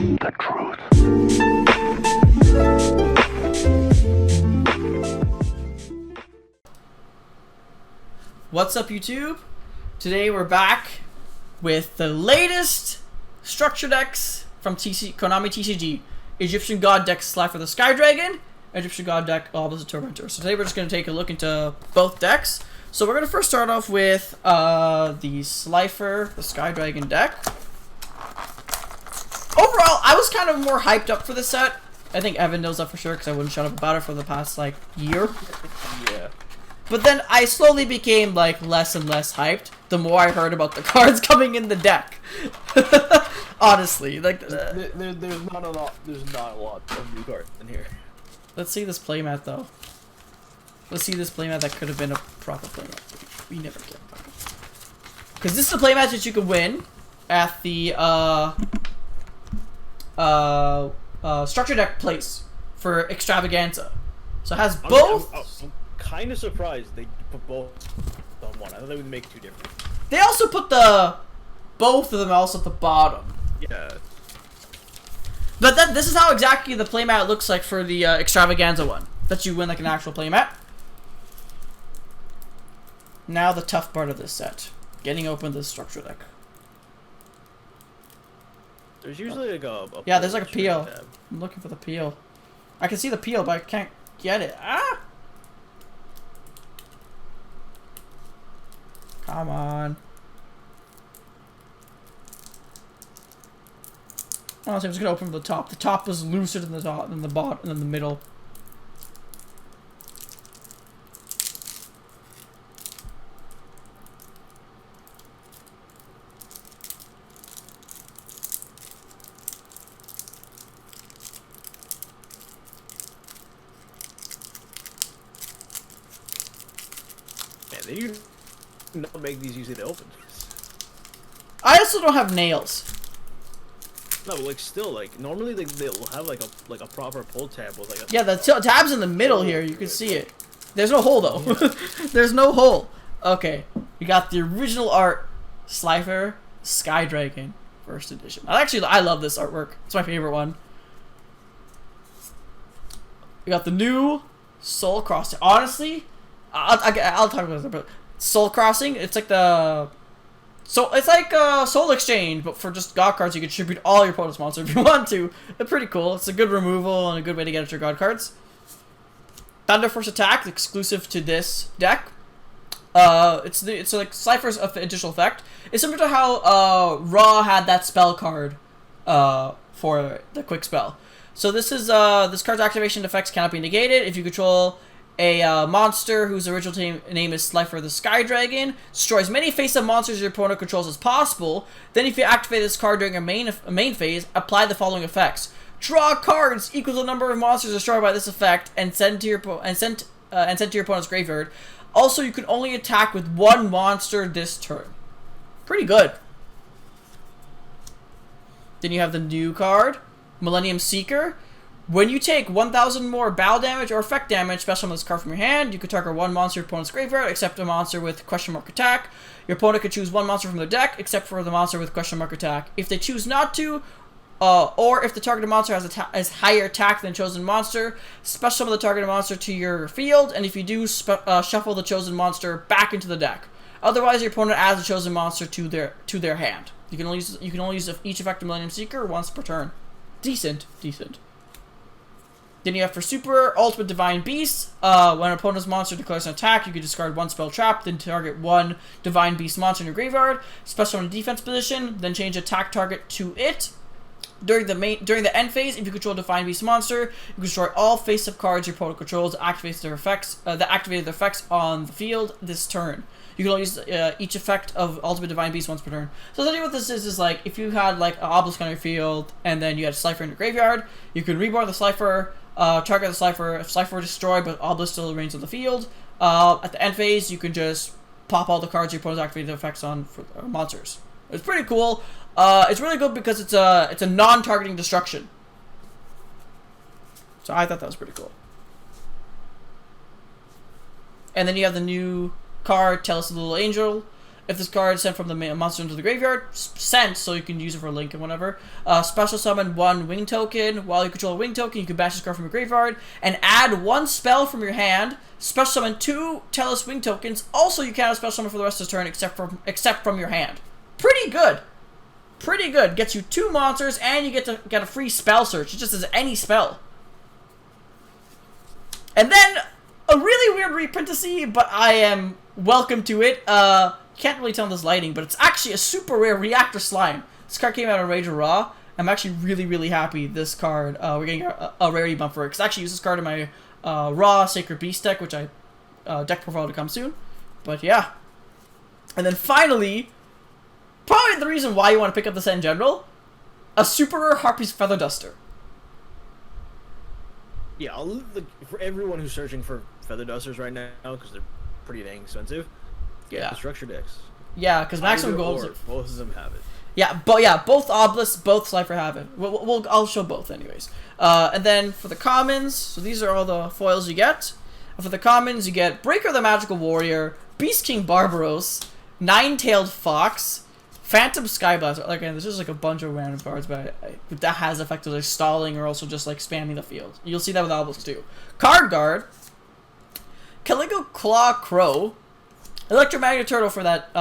The truth. What's up, YouTube? Today we're back with the latest structure decks from Konami TCG. Egyptian God deck Slifer the Sky Dragon, Egyptian God deck Obelisk the Tormentor. So today we're just going to take a look into both decks. So we're going to first start off with the Slifer the Sky Dragon deck. Overall, I was kind of more hyped up for this set. I think Evan knows that for sure because I wouldn't shut up about it for the past, like, year. Yeah. But then I slowly became, like, less and less hyped the more I heard about the cards coming in the deck. Honestly, like, there's not a lot of new cards in here. Let's see this playmat, though. Let's see this playmat that could have been a proper playmat. We never get. Because this is a playmat that you could win at the, structure deck place for Extravaganza. So it has both. I'm kind of surprised they put both on one. I thought they would make two different. They also put both of them also at the bottom. Yeah. But then this is how exactly the playmat looks like for the Extravaganza one. That you win like an actual playmat. Now the tough part of this set. Getting open the structure deck. There's usually like a yeah, there's like a peel. tab. I'm looking for the peel. I can see the peel, but I can't get it. Ah! Come on. Honestly, I'm just gonna open from the top. The top was looser than the top, than the bottom, than the middle. Man, they do not make these easy to open. I also don't have nails. No, but like still, like normally they'll have like a proper pull tab with like a Yeah, the tab's in the middle here. You can see it. There's no hole though. There's no hole. Okay, we got the original art, Slifer Sky Dragon, first edition. I love this artwork. It's my favorite one. We got the new Soul Crossing. Honestly, I'll talk about it, but Soul Crossing. It's like Soul Exchange, but for just God cards. You can tribute all your opponent's monsters if you want to. It's pretty cool. It's a good removal and a good way to get at your God cards. Thunder Force Attack, exclusive to this deck. It's like Slifer's additional effect. It's similar to how Ra had that spell card for the quick spell. So this card's activation effects cannot be negated if you control a monster whose original name is Slifer the Sky Dragon. Destroys many face-up monsters your opponent controls as possible. Then if you activate this card during a main phase, apply the following effects. Draw cards equal to the number of monsters destroyed by this effect and send to your opponent's graveyard. Also, you can only attack with one monster this turn. Pretty good. Then you have the new card, Millennium Seeker. When you take 1,000 more battle damage or effect damage, special summon this card from your hand. You can target one monster in your opponent's graveyard, except a monster with question mark attack. Your opponent could choose one monster from their deck, except for the monster with question mark attack. If they choose not to, or if the targeted monster has higher attack than chosen monster, special summon the targeted monster to your field, and if you do, shuffle the chosen monster back into the deck. Otherwise, your opponent adds the chosen monster to their hand. You can only use each effect of Millennium Seeker once per turn. Decent. Then you have for Super Ultimate Divine Beast. When an opponent's monster declares an attack, you can discard one spell trap, then target one Divine Beast monster in your graveyard. Special in defense position, then change attack target to it. During the end phase, if you control a Divine Beast monster, you can destroy all face-up cards your opponent controls that activated their effects on the field this turn. You can only use each effect of Ultimate Divine Beast once per turn. So essentially what this is like, if you had like an Obelisk on your field, and then you had a Slifer in your graveyard, you can reborn the Slifer, target the Slifer. If Slifer is destroyed, but Obelisk still remains on the field, at the end phase, you can just pop all the cards your opponent's activated effects on for monsters. It's pretty cool. It's really good because it's a non-targeting destruction. So I thought that was pretty cool. And then you have the new card, Tell Us a Little Angel. If this card is sent from the monster into the graveyard, sent so you can use it for Link and whatever. Special summon 1 wing token. While you control a wing token, you can bash this card from your graveyard and add 1 spell from your hand. Special summon 2 Tellus wing tokens. Also, you can't have special summon for the rest of the turn except from your hand. Pretty good. Pretty good. Gets you 2 monsters and you get a free spell search. It just says any spell. And then a really weird reprint to see, but I am welcome to it. Can't really tell in this lighting, but it's actually a super rare Reactor Slime. This card came out of Rage of Raw. I'm actually really happy this card, we're getting a rarity bump for it. Because I actually use this card in my Raw Sacred Beast deck, which I deck profile to come soon. But yeah. And then finally, probably the reason why you want to pick up this set in general, a super rare Harpy's Feather Duster. Yeah, for everyone who's searching for Feather Dusters right now, because they're pretty dang expensive. Yeah. The structure decks. Yeah, because maximum goals. Both of them have it. Yeah, both Obelisk, both Slifer have it. I'll show both anyways. And then for the commons, so these are all the foils you get. For the commons, you get Breaker the Magical Warrior, Beast King Barbaros, Nine-Tailed Fox, Phantom Skyblaster. Again, there's just like a bunch of random cards, but that has effects of like stalling or also just like spamming the field. You'll see that with Obelisk too. Card Guard, Calico Claw Crow, Electromagnetic Turtle for that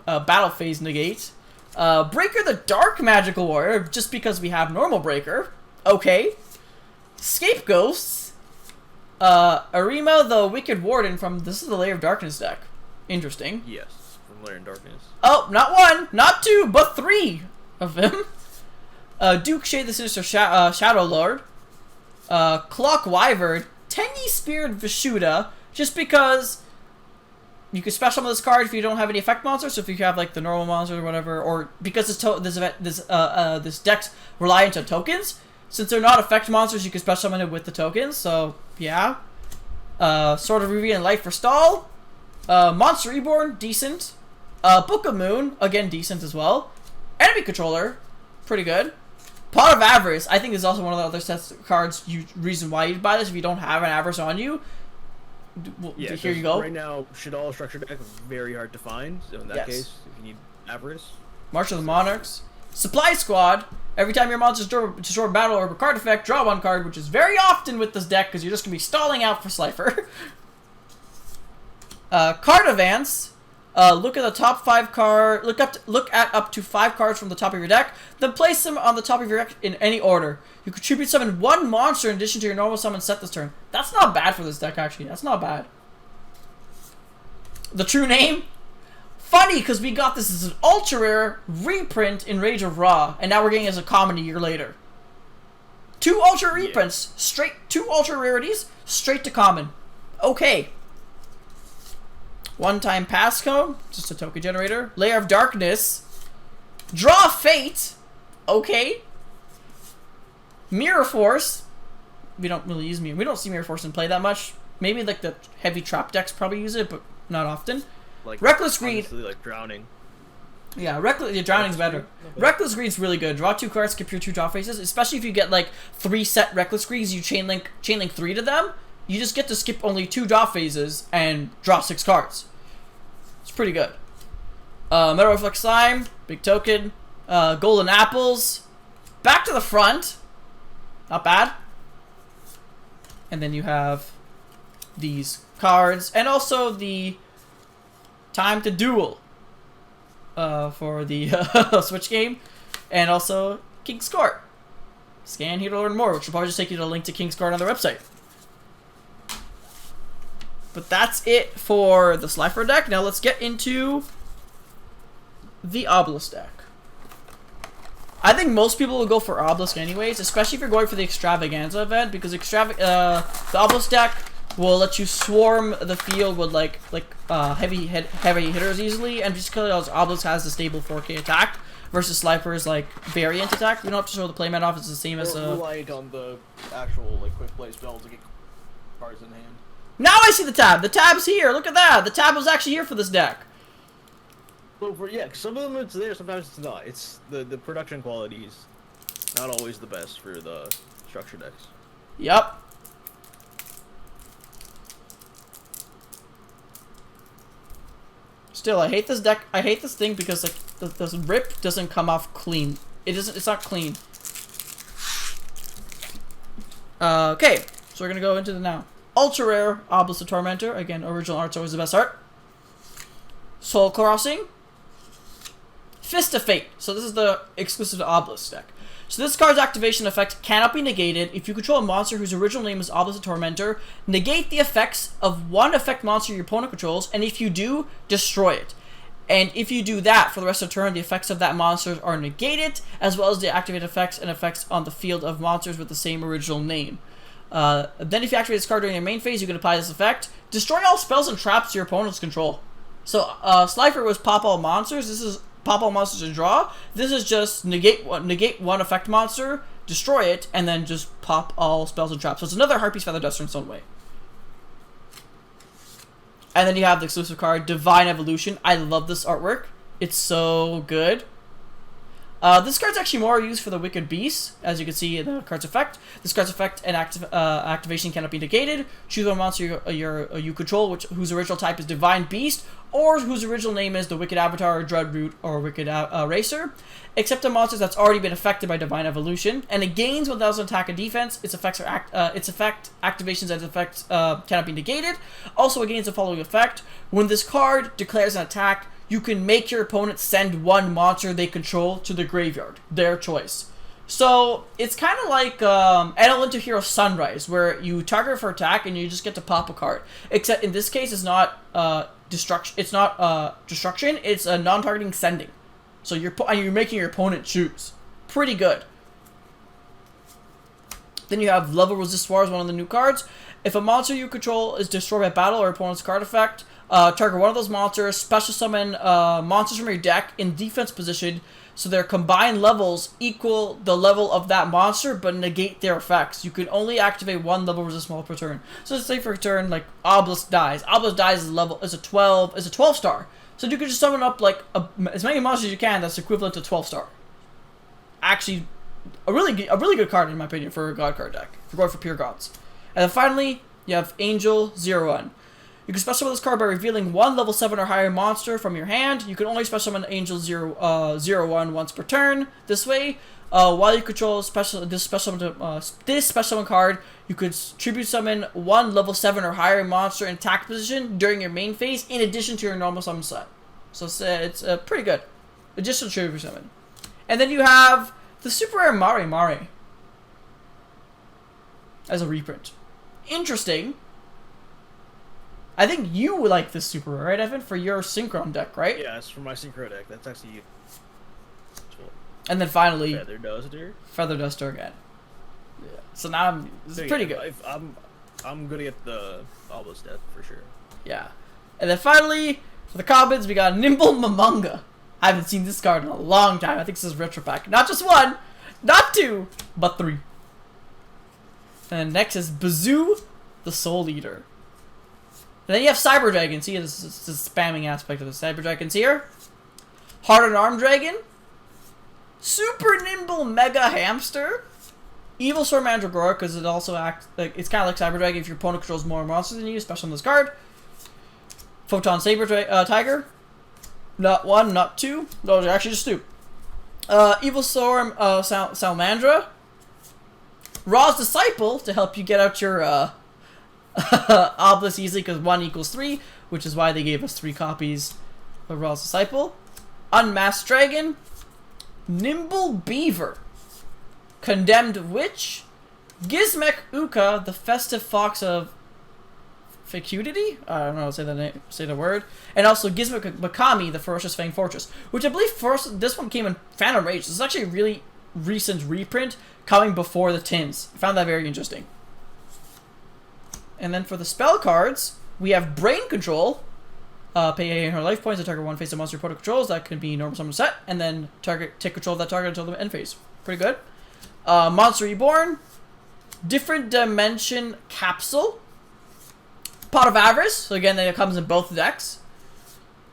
battle phase negate. Breaker the Dark Magical Warrior, just because we have normal Breaker. Okay. Scapegoats. Arima the Wicked Warden from, this is the Layer of Darkness deck. Interesting. Yes, from Layer of Darkness. Oh, not 1, not 2, but 3 of them. Duke Shade the Sinister Shadow Lord. Clock Wyvern. Tenyi Spirit Vishuda, just because you can special summon this card if you don't have any effect monsters. So if you have like the normal monster or whatever, or because this deck's reliant on tokens, since they're not effect monsters, you can special summon it with the tokens. So yeah, Sword of Ruby and Light for stall. Monster Reborn, decent. Book of Moon, again decent as well. Enemy Controller, pretty good. Pot of Avarice, I think is also one of the other sets of cards. Reason why you'd buy this if you don't have an Avarice on you. Well, yeah, here you go. Right now, Shaddoll structure deck is very hard to find. So in that case, if you need Avarice. March of the Monarchs. Supply Squad. Every time your monsters destroy a battle or a card effect, draw 1 card, which is very often with this deck because you're just going to be stalling out for Slifer. Card Advance. Look at the top 5 card. Look at up to 5 cards from the top of your deck. Then place them on the top of your deck in any order. You contribute summon 1 monster in addition to your normal summon set this turn. That's not bad for this deck, actually. That's not bad. The true name? Funny, because we got this as an ultra rare reprint in Rage of Raw, and now we're getting it as a common a year later. 2 ultra reprints, straight 2 ultra rarities, straight to common. Okay. 1-time passcode, just a token generator. Layer of Darkness. Draw Fate. Okay. Mirror Force. We don't really use Mirror. We don't see Mirror Force in play that much. Maybe like the heavy trap decks probably use it, but not often. Like Reckless Greed. Honestly, like Drowning. Yeah, Drowning's better. Reckless Greed's really good. Draw 2 cards, skip your 2 draw phases. Especially if you get like 3 set Reckless Greeds, you chain link 3 to them. You just get to skip only 2 draw phases and draw 6 cards. It's pretty good. Metal Reflex Slime, big token. Golden Apples. Back to the front. Not bad. And then you have these cards. And also the Time to Duel for the Switch game. And also King's Court. Scan here to learn more, which will probably just take you to a link to King's Court on their website. But that's it for the Slifer deck. Now let's get into the Obelisk deck. I think most people will go for Obelisk anyways, especially if you're going for the Extravaganza event, because the Obelisk deck will let you swarm the field with like heavy hitters easily, and just because Obelisk has the stable 4K attack versus Slifer's like variant attack, you don't have to show the playmat off. It's the same as reliant on the actual like quick play spell to get cards in hand. Now I see the tab. The tab's here. Look at that. The tab was actually here for this deck. So some of them it's there, sometimes it's not. It's the production quality is not always the best for the structure decks. Yep. still, I hate this deck. I hate this thing because like the rip doesn't come off clean. It doesn't. It's not clean. Okay, so we're gonna go into the now. Ultra rare Obelisk the Tormentor. Again, original art's always the best art. Soul Crossing. Fist of Fate. So this is the exclusive to Obelisk deck. So this card's activation effect cannot be negated. If you control a monster whose original name is Obelisk the Tormentor, negate the effects of one effect monster your opponent controls, and if you do, destroy it. And if you do that for the rest of the turn, the effects of that monster are negated, as well as the activated effects and effects on the field of monsters with the same original name. Then if you activate this card during your main phase, you can apply this effect. Destroy all spells and traps your opponent's control. So Slifer was pop all monsters. This is pop all monsters and draw. This is just negate one effect monster, destroy it, and then just pop all spells and traps. So it's another Harpy's Feather Duster in its own way. And then you have the exclusive card, Divine Evolution. I love this artwork. It's so good. This card's actually more used for the Wicked Beast, as you can see in the card's effect. This card's effect and activation cannot be negated. Choose one monster you control, whose original type is Divine Beast, or whose original name is the Wicked Avatar, or Dreadroot, or Wicked Racer, except a monster that's already been affected by Divine Evolution, and it gains 1,000 attack and defense. Its effects are activations and effects cannot be negated. Also, it gains the following effect: when this card declares an attack, you can make your opponent send one monster they control to the graveyard, their choice. So it's kind of like Elemental Hero Sunrise, where you target for attack and you just get to pop a card. Except in this case, it's not destruction. It's not destruction. It's a non-targeting sending. So you're making your opponent choose. Pretty good. Then you have Level Resist War as one of the new cards. If a monster you control is destroyed by battle or opponent's card effect, target one of those monsters, special summon monsters from your deck in defense position so their combined levels equal the level of that monster but negate their effects. You can only activate one level resist model per turn. So let's say for a turn like Obelisk dies. Obelisk dies is a 12 star. So you can just summon up like as many monsters as you can that's equivalent to 12 star. Actually a really good card in my opinion for a god card deck. If you're going for pure gods. And then finally you have Angel 01. You can special summon this card by revealing one level 7 or higher monster from your hand. You can only special summon Angel 01 once per turn. This way, while you control this special summon card, you could tribute summon one level 7 or higher monster in attack position during your main phase, in addition to your normal summon set. So it's pretty good. Additional tribute summon. And then you have the super rare Mare Mare as a reprint. Interesting. I think you would like this super rare, right, Evan? For your Synchron deck, right? Yeah, it's for my Synchro deck. That's actually you. And then finally, Feather Duster. Feather Duster again. Yeah. So now it's pretty good. I'm gonna get the Obelisk deck for sure. Yeah. And then finally, for the commons, we got Nimble Mamunga. I haven't seen this card in a long time. I think this is retro pack. Not just one, not two, but three. And then next is Bazoo, the Soul Eater. And then you have Cyber Dragon. See, this is the spamming aspect of the Cyber Dragons here. Heart and Arm Dragon. Super Nimble Mega Hamster. Evil Storm Mandragora, because it also acts like it's kind of like Cyber Dragon. If your opponent controls more monsters than you, especially on this card. Photon Saber Tiger. Not one, not two. No, they're actually just two. Evil Storm Salamandra. Ra's Disciple to help you get out your Obelisk easily because 1 equals 3, which is why they gave us 3 copies of Ra's Disciple. Unmasked Dragon. Nimble Beaver. Condemned Witch. Gizmek Uka, the Festive Fox of Fecudity? I don't know how to say the word. And also Gizmek Makami, the Ferocious Fang Fortress, which I believe this one came in Phantom Rage. This is actually a really recent reprint coming before the tins. I found that very interesting. And then for the spell cards, we have Brain Control. Pay 800 life points to target one face of monster opponent controls. That can be normal summon set. And then take control of that target until the end phase. Pretty good. Monster Reborn. Different Dimension Capsule. Pot of Avarice. So again, it comes in both decks.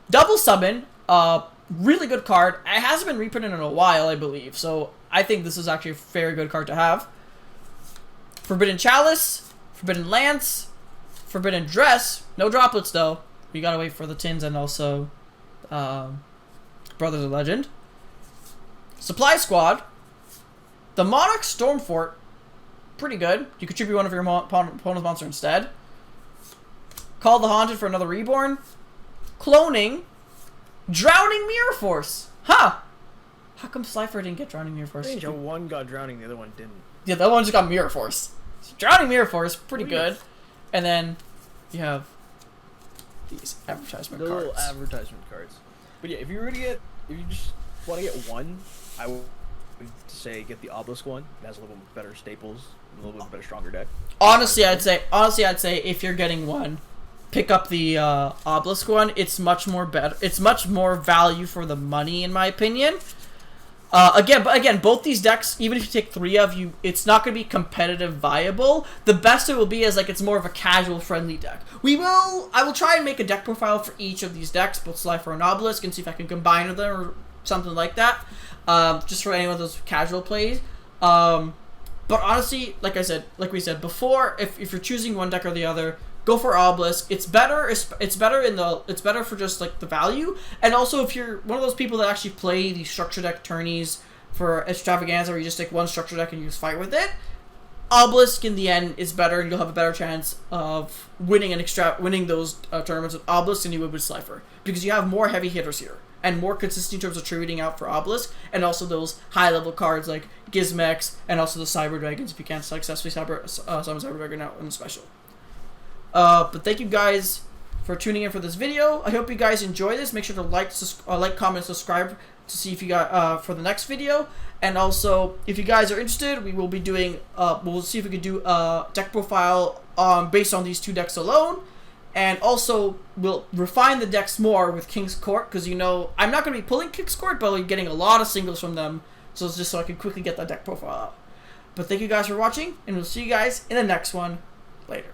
Double Summon. Really good card. It hasn't been reprinted in a while, I believe. So I think this is actually a very good card to have. Forbidden Chalice. Forbidden Lance, Forbidden Dress, no droplets though. We gotta wait for the tins and also Brothers of Legend. Supply Squad. The Monarch Stormfort. Pretty good. You contribute one of your opponent's monster instead. Call the Haunted for another Reborn. Cloning. Drowning Mirror Force. Huh. How come Slifer didn't get Drowning Mirror Force? Strange how one got drowning, the other one didn't. Yeah, the other one just got Mirror Force. So Drowning Mirror Force, pretty Oh, good. yes. And then you have these advertisement The cards. little advertisement cards. But yeah, if you just want to get one, I would say get the Obelisk one. It has a little bit better staples, a little bit better, stronger deck. Honestly, I'd say if you're getting one, pick up the Obelisk one. It's much more better. It's much more value for the money, in my opinion. Again, both these decks, even if you take 3 of you, it's not going to be competitive viable. The best it will be is like it's more of a casual friendly deck. I will try and make a deck profile for each of these decks, both Slifer and Obelisk, and see if I can combine with them or something like that. Just for any of those casual plays. But honestly, like we said before, if you're choosing one deck or the other, go for Obelisk. It's better. It's better for just like the value, and also if you're one of those people that actually play these structure deck tourneys for Extravaganza, where you just take one structure deck and you just fight with it. Obelisk in the end is better, and you'll have a better chance of winning those tournaments with Obelisk than you would with Slifer, because you have more heavy hitters here and more consistency in terms of tributing out for Obelisk, and also those high level cards like Gizmex and also the Cyber Dragons if you can't successfully summon Cyber Dragon out in the special. But thank you guys for tuning in for this video. I hope you guys enjoy this. Make sure to like, comment, subscribe to see if you got for the next video. And also, if you guys are interested, we will be doing. We'll see if we can do a deck profile based on these 2 decks alone. And also, we'll refine the decks more with King's Court, because I'm not going to be pulling King's Court, but we're getting a lot of singles from them. So it's just so I can quickly get that deck profile out. But thank you guys for watching, and we'll see you guys in the next one later.